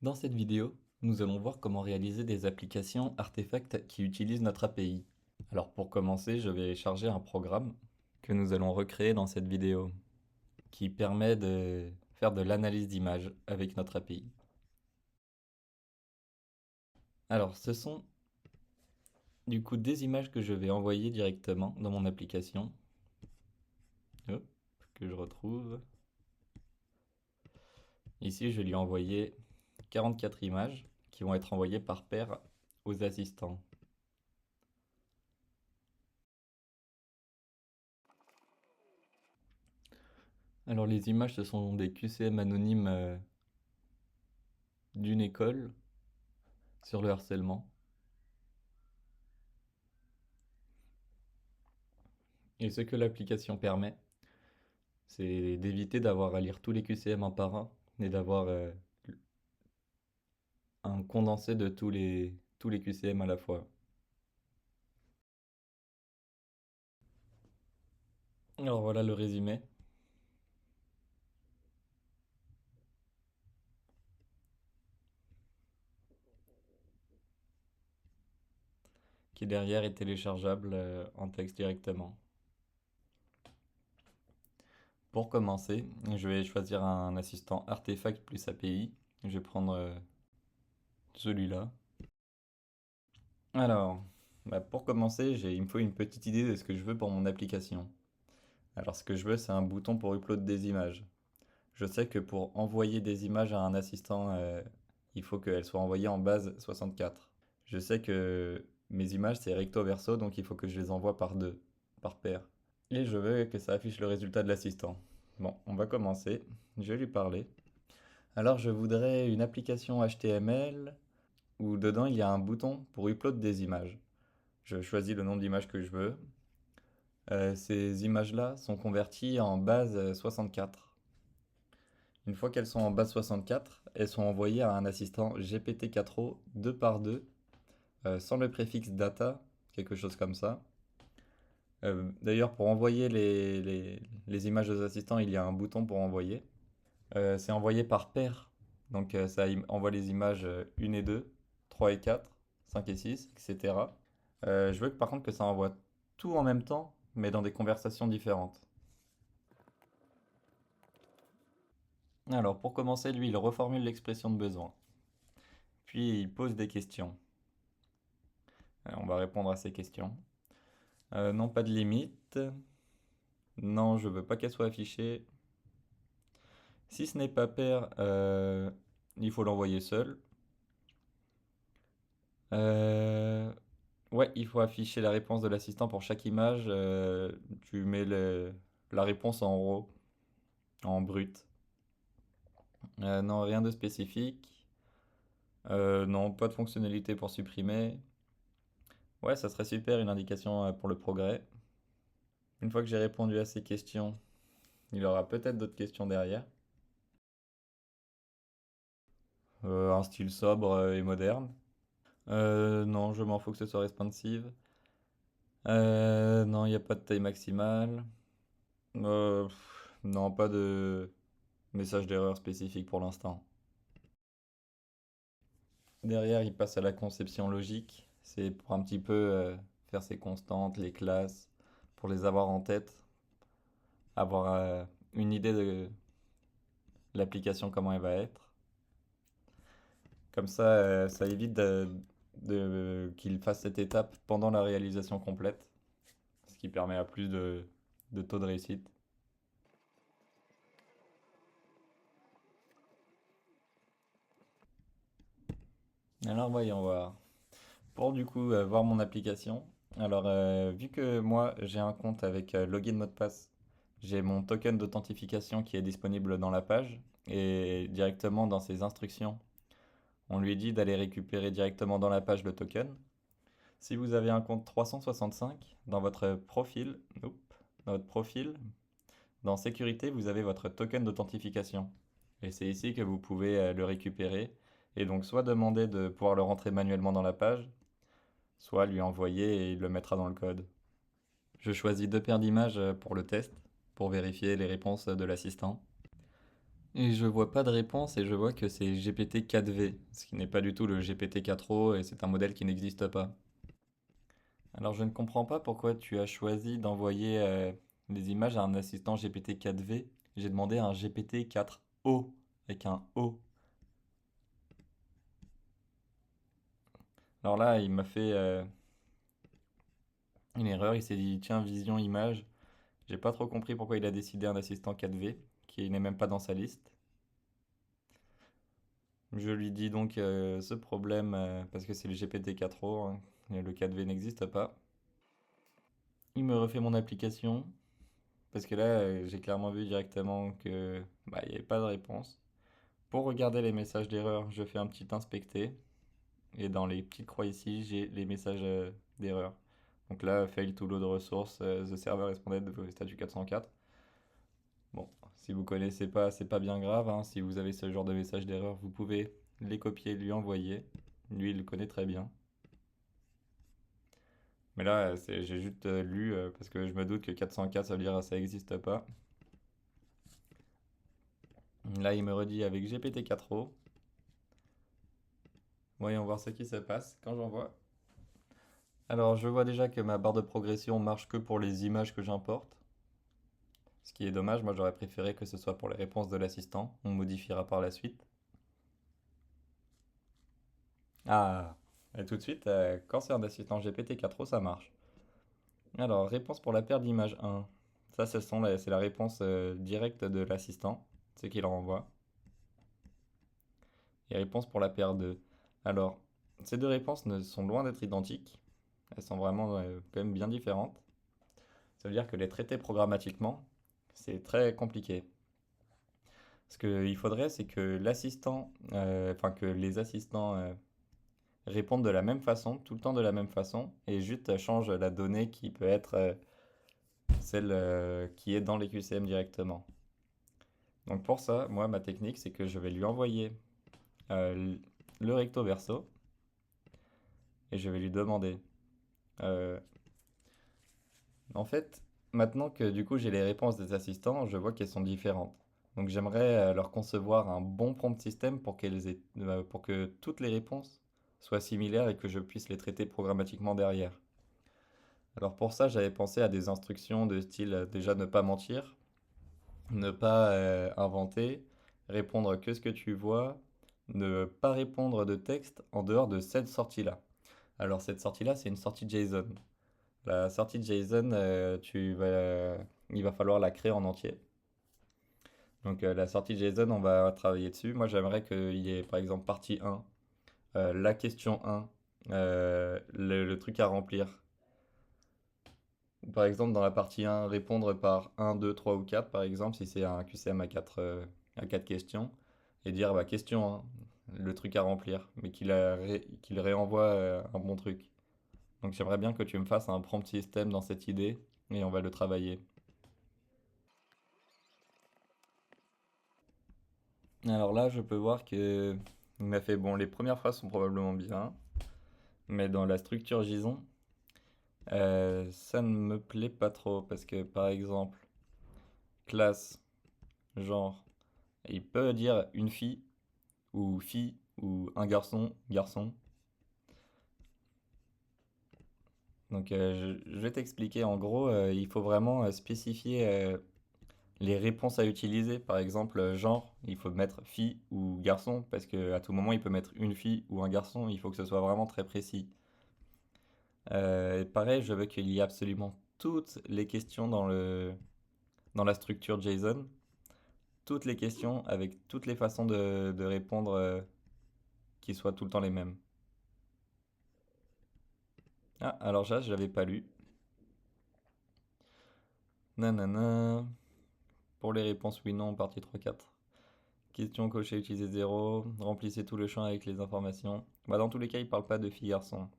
Dans cette vidéo, nous allons voir comment réaliser des applications artefacts qui utilisent notre API. Alors pour commencer, je vais charger un programme que nous allons recréer dans cette vidéo, qui permet de faire de l'analyse d'images avec notre API. Alors ce sont du coup des images que je vais envoyer directement dans mon application. Hop, que je retrouve. Ici, je vais lui envoyer 44 images qui vont être envoyées par paire aux assistants. Alors les images, ce sont des QCM anonymes d'une école sur le harcèlement. Et ce que l'application permet, c'est d'éviter d'avoir à lire tous les QCM un par un et d'avoir un condensé de tous les QCM à la fois. Alors voilà le résumé. Qui derrière est téléchargeable en texte directement. Pour commencer, je vais choisir un assistant artefact plus API. Je vais prendre celui-là. Alors, pour commencer, il me faut une petite idée de ce que je veux pour mon application. Alors ce que je veux, c'est un bouton pour upload des images. Je sais que pour envoyer des images à un assistant, il faut qu'elles soient envoyées en base 64. Je sais que mes images, c'est recto verso, donc il faut que je les envoie par deux, par paire. Et je veux que ça affiche le résultat de l'assistant. Bon, on va commencer. Je vais lui parler. Alors, je voudrais une application HTML où dedans il y a un bouton pour upload des images. Je choisis le nom d'image que je veux. Ces images-là sont converties en base 64. Une fois qu'elles sont en base 64, elles sont envoyées à un assistant GPT-4o 2 par 2, sans le préfixe data, quelque chose comme ça. D'ailleurs, pour envoyer les images aux assistants, il y a un bouton pour envoyer. C'est envoyé par paire. Donc ça envoie les images 1 et 2, 3 et 4, 5 et 6, etc. Je veux par contre que ça envoie tout en même temps, mais dans des conversations différentes. Alors pour commencer, lui, il reformule l'expression de besoin. Puis il pose des questions. On va répondre à ces questions. Non, pas de limite. Non, je veux pas qu'elle soit affichée. Si ce n'est pas pair, il faut l'envoyer seul. Euh, ouais, il faut afficher la réponse de l'assistant pour chaque image. Tu mets la réponse en RAW, en brut. Non, rien de spécifique. Non, pas de fonctionnalité pour supprimer. Ouais, ça serait super une indication pour le progrès. Une fois que j'ai répondu à ces questions, il aura peut-être d'autres questions derrière. Un style sobre et moderne. Non, je m'en fous que ce soit responsive. Non, il n'y a pas de taille maximale. Non, pas de message d'erreur spécifique pour l'instant. Derrière, il passe à la conception logique. C'est pour un petit peu faire ses constantes, les classes, pour les avoir en tête, avoir une idée de l'application, comment elle va être. Comme ça évite qu'il fasse cette étape pendant la réalisation complète, ce qui permet à plus de taux de réussite. Alors voyons voir. Pour du coup voir mon application, alors vu que moi j'ai un compte avec login mot de passe, j'ai mon token d'authentification qui est disponible dans la page et directement dans ses instructions, on lui dit d'aller récupérer directement dans la page le token. Si vous avez un compte 365, dans votre profil, dans sécurité, vous avez votre token d'authentification. Et c'est ici que vous pouvez le récupérer et donc soit demander de pouvoir le rentrer manuellement dans la page, soit lui envoyer et il le mettra dans le code. Je choisis deux paires d'images pour le test, pour vérifier les réponses de l'assistant. Et je vois pas de réponse et je vois que c'est GPT-4V, ce qui n'est pas du tout le GPT-4o et c'est un modèle qui n'existe pas. Alors je ne comprends pas pourquoi tu as choisi d'envoyer des images à un assistant GPT-4V. J'ai demandé un GPT-4o avec un O. Alors là, il m'a fait une erreur, il s'est dit tiens, vision image. J'ai pas trop compris pourquoi il a décidé un assistant 4V qui n'est même pas dans sa liste. Je lui dis donc ce problème parce que c'est le GPT-4o, hein, et le 4V n'existe pas. Il me refait mon application parce que là j'ai clairement vu directement que il n'y avait pas de réponse. Pour regarder les messages d'erreur, je fais un petit inspecter et dans les petites croix ici, j'ai les messages d'erreur. Donc là, fail to load resource, the server responded statut 404. Bon, si vous connaissez pas, c'est pas bien grave, hein. Si vous avez ce genre de message d'erreur, vous pouvez les copier, lui envoyer. Lui, il le connaît très bien. Mais là, j'ai juste lu parce que je me doute que 404, ça veut dire ça n'existe pas. Là, il me redit avec GPT-4o. Voyons voir ce qui se passe quand j'envoie. Alors, je vois déjà que ma barre de progression marche que pour les images que j'importe. Ce qui est dommage, moi j'aurais préféré que ce soit pour les réponses de l'assistant. On modifiera par la suite. Ah, et tout de suite, quand c'est un assistant GPT-4o, ça marche. Alors, réponse pour la paire d'images 1. Ça, c'est la réponse directe de l'assistant, ce qu'il renvoie. Et réponse pour la paire 2. Alors, ces deux réponses ne sont loin d'être identiques. Elles sont vraiment quand même bien différentes. Ça veut dire que les traiter programmatiquement, c'est très compliqué. Ce qu'il faudrait, c'est que que les assistants répondent de la même façon, tout le temps de la même façon, et juste change la donnée qui peut être celle qui est dans les QCM directement. Donc pour ça, moi, ma technique, c'est que je vais lui envoyer euh, le recto verso et je vais lui demander. euh, en fait, maintenant que du coup j'ai les réponses des assistants, je vois qu'elles sont différentes. Donc j'aimerais leur concevoir un bon prompt system pour que toutes les réponses soient similaires et que je puisse les traiter programmatiquement derrière. Alors pour ça, j'avais pensé à des instructions de style déjà ne pas mentir, ne pas inventer, répondre que ce que tu vois, ne pas répondre de texte en dehors de cette sortie-là. Alors cette sortie-là, c'est une sortie JSON. La sortie JSON, il va falloir la créer en entier. Donc la sortie JSON, on va travailler dessus. Moi, j'aimerais qu'il y ait par exemple partie 1, la question 1, le truc à remplir. Par exemple, dans la partie 1, répondre par 1, 2, 3 ou 4, par exemple, si c'est un QCM à 4 questions, et dire bah, question 1, le truc à remplir, mais qu'il réenvoie un bon truc. Donc j'aimerais bien que tu me fasses un prompt system dans cette idée, et on va le travailler. Alors là, je peux voir que il m'a fait bon, les premières phrases sont probablement bien, mais dans la structure JSON, ça ne me plaît pas trop, parce que par exemple, classe, genre, il peut dire une fille ou un garçon, garçon. Donc je vais t'expliquer en gros, il faut vraiment spécifier les réponses à utiliser. Par exemple, genre, il faut mettre fille ou garçon parce qu'à tout moment il peut mettre une fille ou un garçon, il faut que ce soit vraiment très précis. Et pareil, je veux qu'il y ait absolument toutes les questions dans la structure JSON, toutes les questions avec toutes les façons de répondre qui soient tout le temps les mêmes. Ah, alors ça, je l'avais pas lu. Nanana. Pour les réponses oui, non, partie 3-4. Question cochée, utilisez 0. Remplissez tout le champ avec les informations. Bah, dans tous les cas, il parle pas de fille-garçon.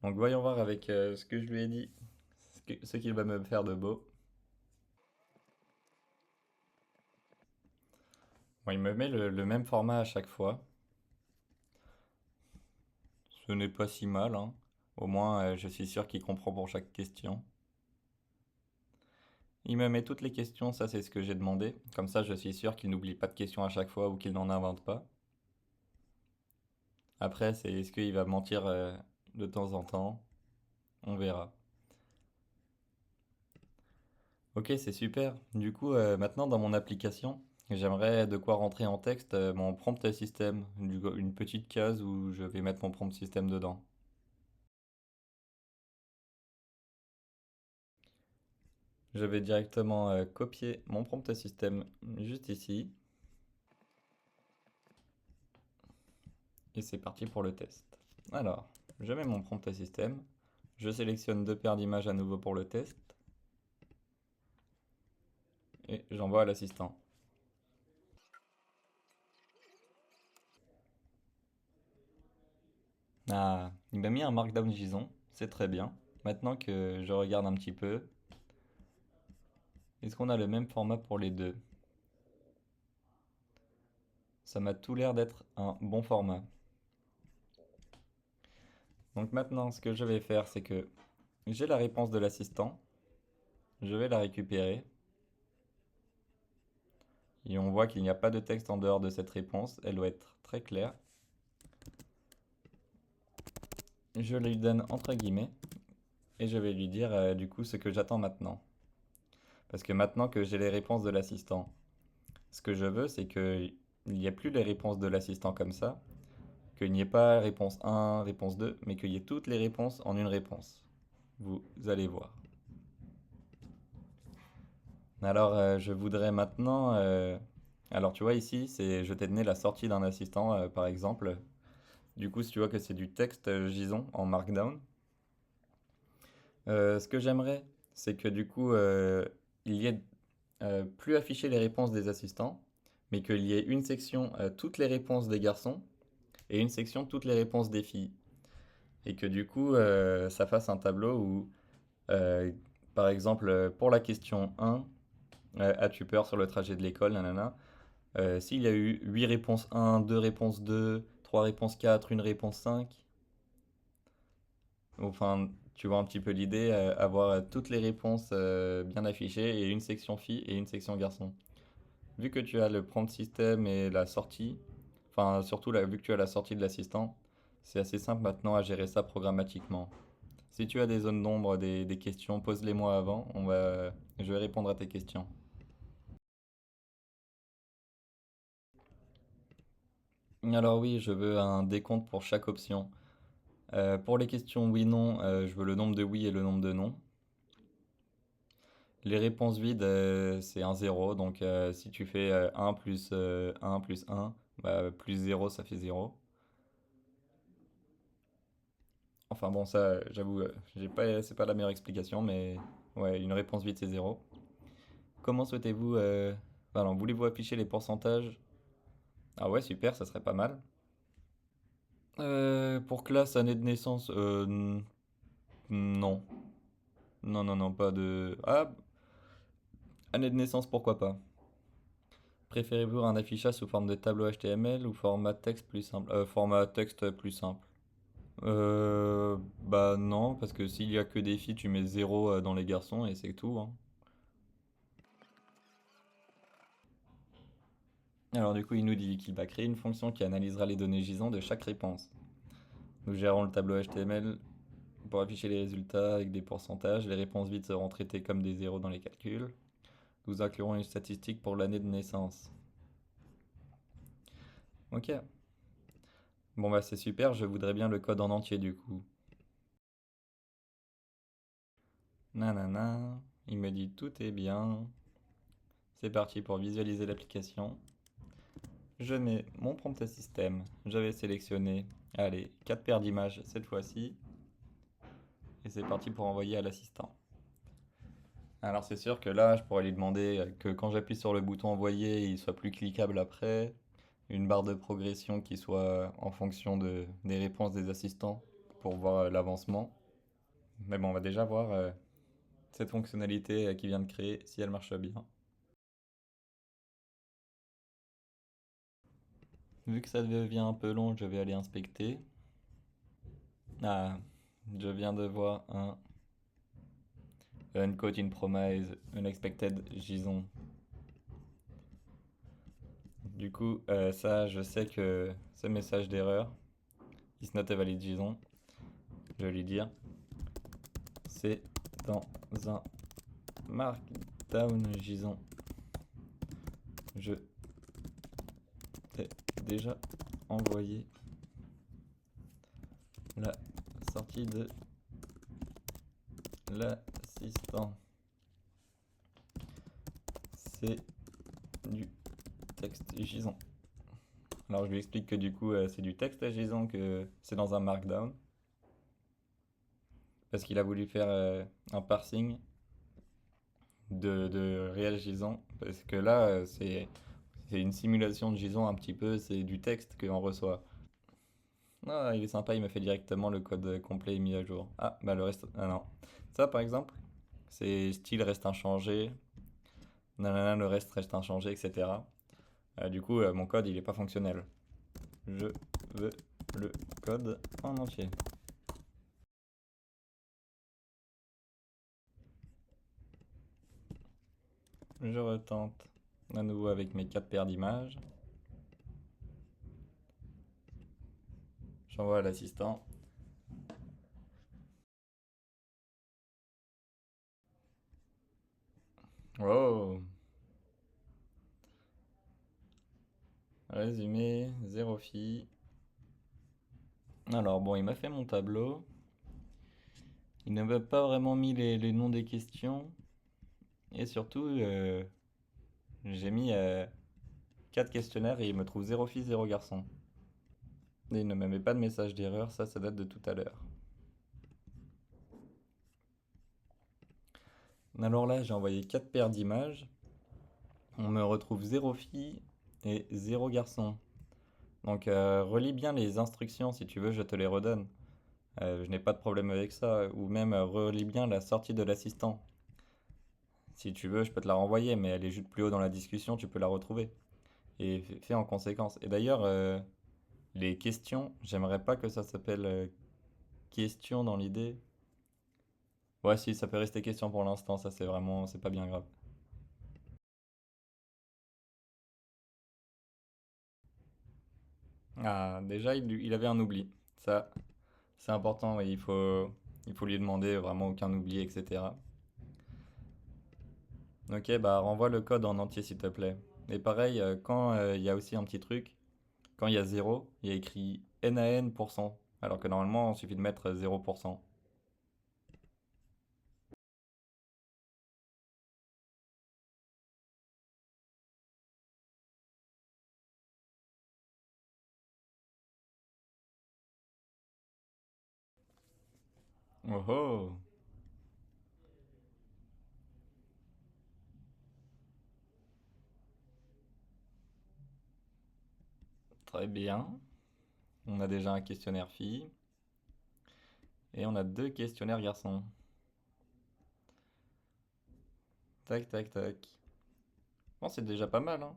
Donc voyons voir avec ce que je lui ai dit, ce qu'il va me faire de beau. Bon, il me met le même format à chaque fois. Ce n'est pas si mal, hein. Au moins, je suis sûr qu'il comprend pour chaque question. Il me met toutes les questions, ça c'est ce que j'ai demandé. Comme ça, je suis sûr qu'il n'oublie pas de questions à chaque fois ou qu'il n'en invente pas. Après, c'est est-ce qu'il va mentir de temps en temps? On verra. Ok, c'est super. Du coup, maintenant dans mon application, j'aimerais de quoi rentrer en texte mon prompt système, une petite case où je vais mettre mon prompt système dedans. Je vais directement copier mon prompt système juste ici et c'est parti pour le test. Alors, je mets mon prompt système, je sélectionne deux paires d'images à nouveau pour le test et j'envoie à l'assistant. Ah, il m'a mis un markdown JSON, c'est très bien. Maintenant que je regarde un petit peu, est-ce qu'on a le même format pour les deux? Ça m'a tout l'air d'être un bon format. Donc maintenant, ce que je vais faire, c'est que j'ai la réponse de l'assistant, je vais la récupérer, et on voit qu'il n'y a pas de texte en dehors de cette réponse, elle doit être très claire. Je lui donne entre guillemets, et je vais lui dire du coup ce que j'attends maintenant. Parce que maintenant que j'ai les réponses de l'assistant, ce que je veux, c'est qu'il n'y ait plus les réponses de l'assistant comme ça, qu'il n'y ait pas réponse 1, réponse 2, mais qu'il y ait toutes les réponses en une réponse. Vous allez voir. Alors, je voudrais maintenant. Alors, tu vois ici, je t'ai donné la sortie d'un assistant, par exemple. Du coup, si tu vois que c'est du texte JSON en Markdown, ce que j'aimerais, c'est que du coup, il y ait plus afficher les réponses des assistants, mais qu'il y ait une section toutes les réponses des garçons et une section toutes les réponses des filles. Et que du coup, ça fasse un tableau où, euh, par exemple, pour la question 1, as-tu peur sur le trajet de l'école, nanana. S'il y a eu 8 réponses 1, 2 réponses 2, 3 réponses 4, une réponse 5, enfin, tu vois un petit peu l'idée, avoir toutes les réponses bien affichées et une section filles et une section garçons. Vu que tu as le prompt système et la sortie, enfin surtout là, vu que tu as la sortie de l'assistant, c'est assez simple maintenant à gérer ça programmatiquement. Si tu as des zones d'ombre, des questions, pose-les-moi avant, je vais répondre à tes questions. Alors oui, je veux un décompte pour chaque option. Pour les questions oui-non, je veux le nombre de oui et le nombre de non. Les réponses vides, c'est un zéro. Donc si tu fais 1 plus 1 plus 1, bah, plus 0, ça fait 0. Enfin bon, ça, j'avoue, c'est pas la meilleure explication, mais ouais, une réponse vide, c'est 0. Comment souhaitez-vous... Pardon, voulez-vous afficher les pourcentages? Ah ouais, super, ça serait pas mal. Pour classe, année de naissance, non. Non, non, non, pas de... Ah, année de naissance, pourquoi pas? Préférez-vous un affichage sous forme de tableau HTML ou format texte plus simple? Format texte plus simple. Bah non, parce que s'il y a que des filles, tu mets 0 dans les garçons et c'est tout, hein. Alors du coup, il nous dit qu'il va créer une fonction qui analysera les données JSON de chaque réponse. Nous gérons le tableau HTML pour afficher les résultats avec des pourcentages. Les réponses vides seront traitées comme des zéros dans les calculs. Nous inclurons une statistique pour l'année de naissance. Ok. Bon bah c'est super, je voudrais bien le code en entier du coup. Nanana, il me dit tout est bien. C'est parti pour visualiser l'application. Je mets mon prompt système. J'avais sélectionné, allez, 4 paires d'images cette fois-ci. Et c'est parti pour envoyer à l'assistant. Alors c'est sûr que là, je pourrais lui demander que quand j'appuie sur le bouton envoyer, il soit plus cliquable après. Une barre de progression qui soit en fonction des réponses des assistants pour voir l'avancement. Mais bon, on va déjà voir cette fonctionnalité qu'il vient de créer, si elle marche bien. Vu que ça devient un peu long, je vais aller inspecter. Ah, je viens de voir un Uncaught in promise, unexpected JSON. Du coup, ça, je sais que ce message d'erreur, is not a valid JSON, je vais lui dire, c'est dans un markdown JSON. Je t'ai déjà envoyé la sortie de l'assistant. C'est du texte JSON. Alors je lui explique que du coup c'est du texte à JSON, que c'est dans un markdown. Parce qu'il a voulu faire un parsing de réel JSON. Parce que là c'est une simulation de JSON un petit peu, c'est du texte qu'on reçoit. Ah, il est sympa, il me fait directement le code complet et mis à jour. Ah, bah le reste. Ah non. Ça par exemple, c'est style reste inchangé. Nanana, le reste reste inchangé, etc. Du coup, mon code il est pas fonctionnel. Je veux le code en entier. Je retente à nouveau avec mes 4 paires d'images. J'envoie à l'assistant. Oh! Résumé, 0 fille. Alors bon, il m'a fait mon tableau. Il ne m'a pas vraiment mis les noms des questions. Et surtout, j'ai mis 4 questionnaires et il me trouve 0 fille, 0 garçon. Et il ne me met pas de message d'erreur, ça date de tout à l'heure. Alors là, j'ai envoyé 4 paires d'images. On me retrouve 0 fille et 0 garçon. Donc relis bien les instructions si tu veux, je te les redonne. Je n'ai pas de problème avec ça. Ou même relis bien la sortie de l'assistant. Si tu veux, je peux te la renvoyer, mais elle est juste plus haut dans la discussion, tu peux la retrouver. Et fais en conséquence. Et d'ailleurs, les questions, j'aimerais pas que ça s'appelle questions dans l'idée. Ouais, si, ça peut rester question pour l'instant, ça c'est vraiment, c'est pas bien grave. Ah, déjà, il avait un oubli. Ça, c'est important, oui, il faut lui demander vraiment aucun oubli, etc. Ok, bah renvoie le code en entier s'il te plaît. Et pareil, quand il y a aussi un petit truc, quand il y a 0, il y a écrit NaN%, alors que normalement, il suffit de mettre 0%. Oh oh, très bien. On a déjà un questionnaire fille et on a 2 questionnaires garçons. Tac, tac, tac. Bon, c'est déjà pas mal, hein.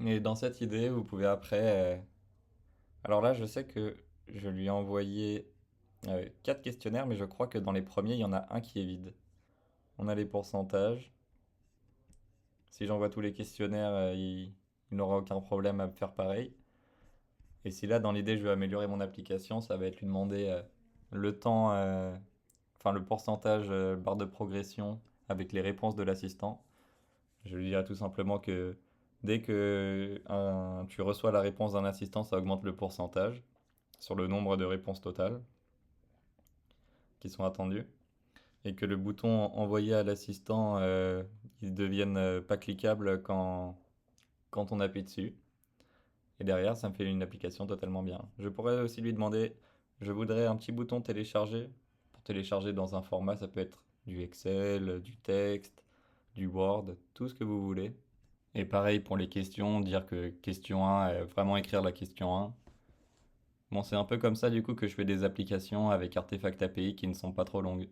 Et dans cette idée, vous pouvez après... Alors là, je sais que je lui ai envoyé 4 questionnaires, mais je crois que dans les premiers, il y en a un qui est vide. On a les pourcentages. Si j'envoie tous les questionnaires, il n'aura aucun problème à me faire pareil. Et si là, dans l'idée, je veux améliorer mon application, ça va être lui demander le temps, enfin le pourcentage barre de progression avec les réponses de l'assistant. Je lui dirai tout simplement que dès que tu reçois la réponse d'un assistant, ça augmente le pourcentage sur le nombre de réponses totales qui sont attendues. Et que le bouton envoyer à l'assistant, il devienne pas cliquable quand on appuie dessus. Et derrière, ça me fait une application totalement bien. Je pourrais aussi lui demander, je voudrais un petit bouton télécharger. Pour télécharger dans un format, ça peut être du Excel, du texte, du Word, tout ce que vous voulez. Et pareil pour les questions, dire que question 1, vraiment écrire la question 1. Bon, c'est un peu comme ça du coup que je fais des applications avec Artefact API qui ne sont pas trop longues.